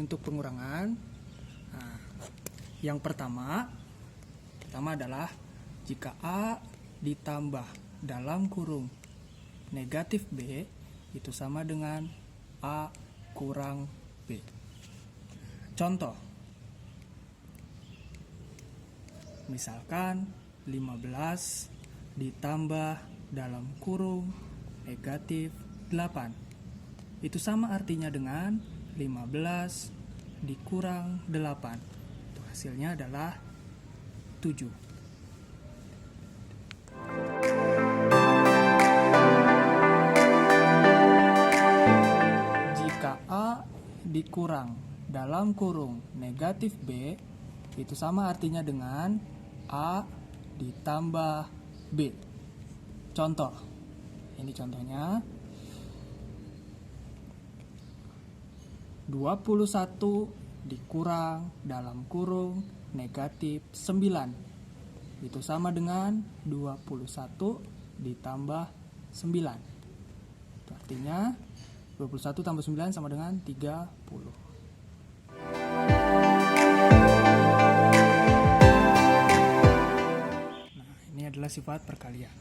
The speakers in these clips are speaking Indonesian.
untuk pengurangan. Nah, yang pertama adalah jika A ditambah dalam kurung negatif B itu sama dengan A kurang B. Contoh, misalkan 15 ditambah dalam kurung negatif 8 itu sama artinya dengan 15 dikurang 8. Itu hasilnya adalah 7. Jika A dikurang dalam kurung negatif B itu sama artinya dengan A ditambah B. Contoh, ini contohnya 21 dikurang dalam kurung negatif 9 itu sama dengan 21 ditambah 9. Itu artinya 21 tambah 9 sama dengan 30. Nah, ini adalah sifat perkalian.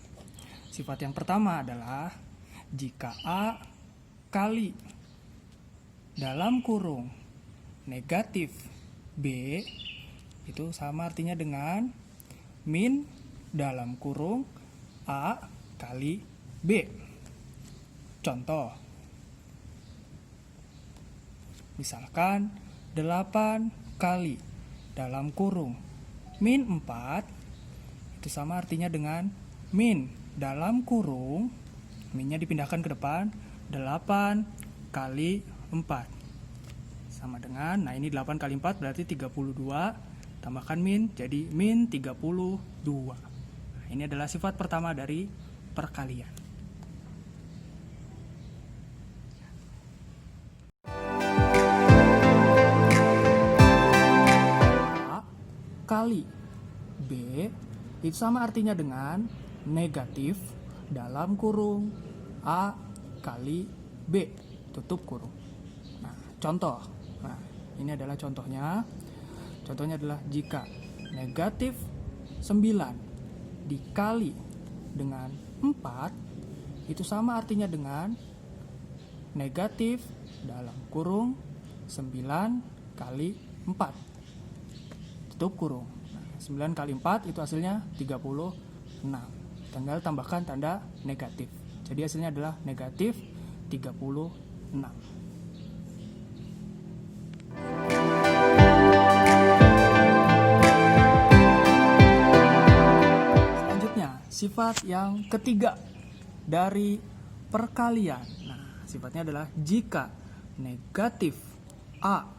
Sifat yang pertama adalah jika A kali dalam kurung negatif B itu sama artinya dengan min dalam kurung A kali B. Contoh, misalkan 8 kali dalam kurung min 4 itu sama artinya dengan min dalam kurung, minnya dipindahkan ke depan, 8 kali 4 sama dengan, nah ini 8 kali 4 berarti 32, tambahkan min jadi min 32. Nah, ini adalah sifat pertama dari perkalian. A kali B itu sama artinya dengan negatif dalam kurung A kali B tutup kurung. Nah, contoh. Nah, ini adalah contohnya. Contohnya adalah jika negatif 9 dikali dengan 4 itu sama artinya dengan negatif dalam kurung 9 kali 4 tutup kurung. Nah, 9 kali 4 itu hasilnya 36. Tinggal tambahkan tanda negatif. Jadi hasilnya adalah negatif 36. Selanjutnya, sifat yang ketiga dari perkalian. Nah, sifatnya adalah jika negatif A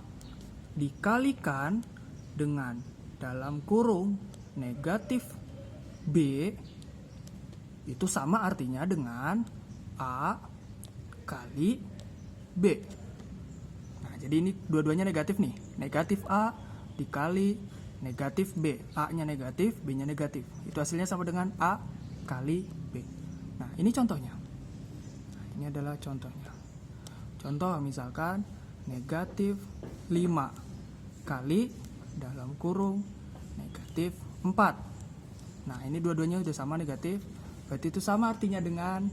dikalikan dengan dalam kurung negatif B itu sama artinya dengan A kali B. Nah, jadi ini dua-duanya negatif nih. Negatif A dikali negatif B. A-nya negatif, B-nya negatif. Itu hasilnya sama dengan A kali B. Nah, ini contohnya. Nah, ini adalah contohnya. Contoh misalkan negatif 5 kali dalam kurung negatif 4. Nah, ini dua-duanya udah sama negatif. Berarti itu sama artinya dengan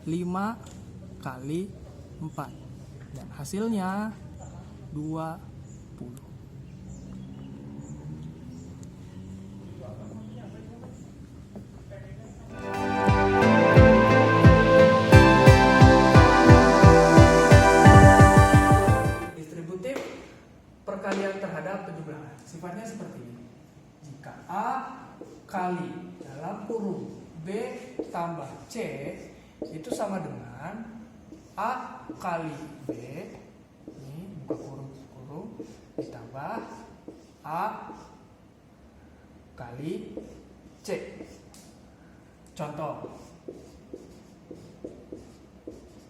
5 kali 4. Dan hasilnya 20. Distributif perkalian terhadap penjumlahan. Sifatnya seperti ini. Jika A kali dalam kurung B tambah C itu sama dengan A kali B, ini buka kurung ditambah A kali C. Contoh,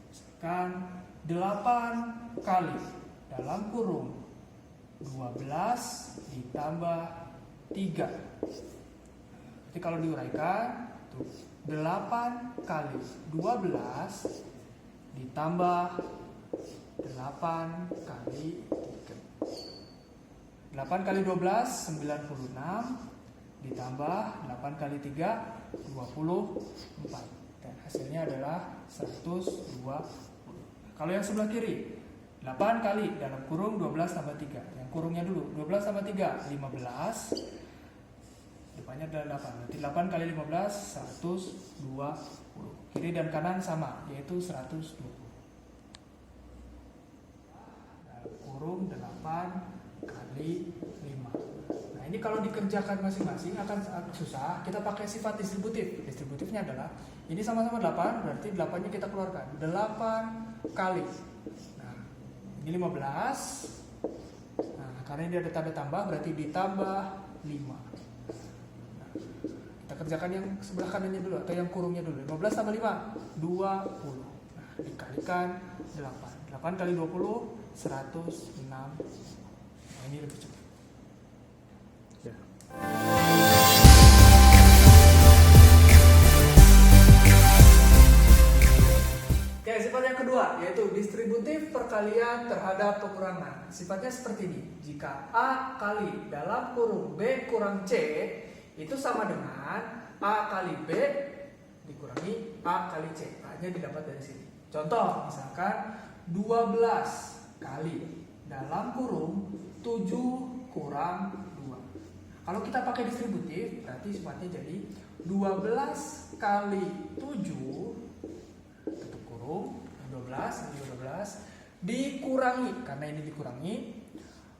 misalkan 8 kali dalam kurung 12 ditambah 3. Jadi kalau diuraikan, 8 kali 12 ditambah 8 kali 3. 8 kali 12, 96. Ditambah 8 kali 3, 24. Dan hasilnya adalah 120. Kalau yang sebelah kiri, 8 kali dalam kurung 12 tambah 3. Yang kurungnya dulu, 12 tambah 3, 15. Depannya adalah 8. Berarti 8 kali 15, 120. Kiri dan kanan sama, yaitu 120. Dalam kurung 8 kali 5. Nah, ini kalau dikerjakan masing-masing akan agak susah. Kita pakai sifat distributif. Distributifnya adalah ini sama-sama 8, berarti 8-nya kita keluarkan. 8 kali. Nah, ini 15. Nah, karena ini ada tanda tambah, berarti ditambah 5. Nah, kita kerjakan yang sebelah kanannya dulu, atau yang kurungnya dulu. 15 tambah 5, 20. Nah, dikalikan 8. 8 kali 20, 106. Nah, ini lebih cepat. Ya. Oke, sifat yang kedua yaitu distributif perkalian terhadap pengurangan. Sifatnya seperti ini. Jika A kali dalam kurung B kurang C itu sama dengan A kali B dikurangi A kali C. A-nya didapat dari sini. Contoh, misalkan 12 kali dalam kurung 7 kurang 2. Kalau kita pakai distributif, berarti sifatnya jadi 12 kali 7 tutup kurung 12 dikurangi, karena ini dikurangi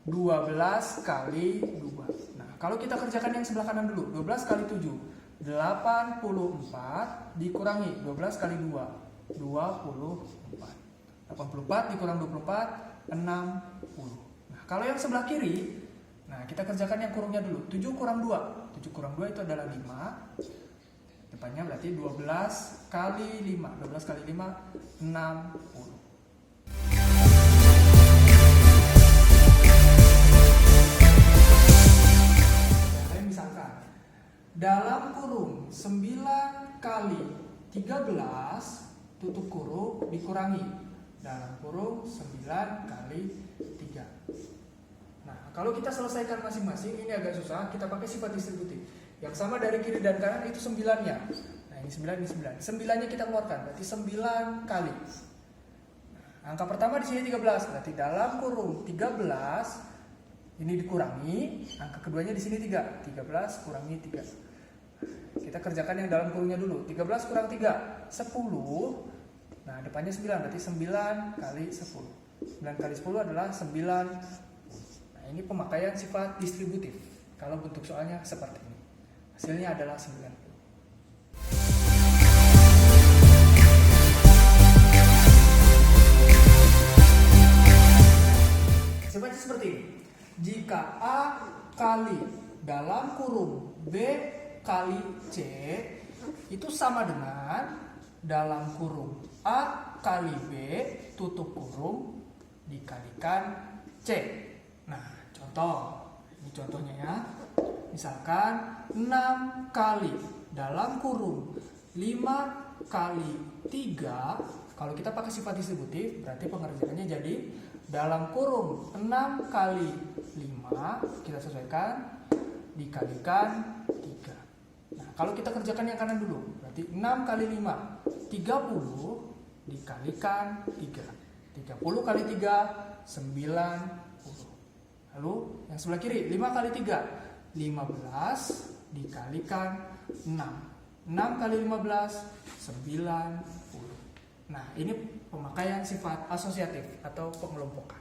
12 kali 2. Nah, kalau kita kerjakan yang sebelah kanan dulu, 12 kali 7 84 dikurangi 12 kali 2 24. 84 dikurang 24 60. Nah, kalau yang sebelah kiri, nah kita kerjakan yang kurungnya dulu. 7 kurang 2. 7 kurang 2 itu adalah 5. Depannya berarti 12 kali 5. 12 kali 5 60. Nah, misalkan dalam kurung 9 kali 13 tutup kurung dikurangi dalam kurung 9 kali 3. Nah, kalau kita selesaikan masing-masing, ini agak susah, kita pakai sifat distributif. Yang sama dari kiri dan kanan itu 9-nya. Nah, ini 9, ini 9. 9-nya kita keluarkan, berarti 9 kali. Nah, angka pertama di sini 13, berarti dalam kurung 13 ini dikurangi, angka keduanya di sini 3. 13 kurangi 3. Kita kerjakan yang dalam kurungnya dulu. 13 kurang 3, 10. Nah, depannya 9, berarti 9 kali 10. 9 kali 10 adalah 9. Nah, ini pemakaian sifat distributif. Kalau bentuk soalnya seperti ini. Hasilnya adalah 90. Sifatnya seperti ini. Jika A kali dalam kurung B kali C itu sama dengan dalam kurung A kali B tutup kurung dikalikan C. Nah, contoh. Ini contohnya ya. Misalkan 6 kali dalam kurung 5 kali 3. Kalau kita pakai sifat distributif, berarti pengerjaannya jadi dalam kurung 6 kali 5 kita sesuaikan dikalikan 3. Nah, kalau kita kerjakan yang kanan dulu, berarti 6 kali 5 30 dikalikan 3. 30 kali 3 90. Lalu yang sebelah kiri 5 kali 3 15 dikalikan 6. 6 kali 15 90. Nah, ini pemakaian sifat asosiatif atau pengelompokan.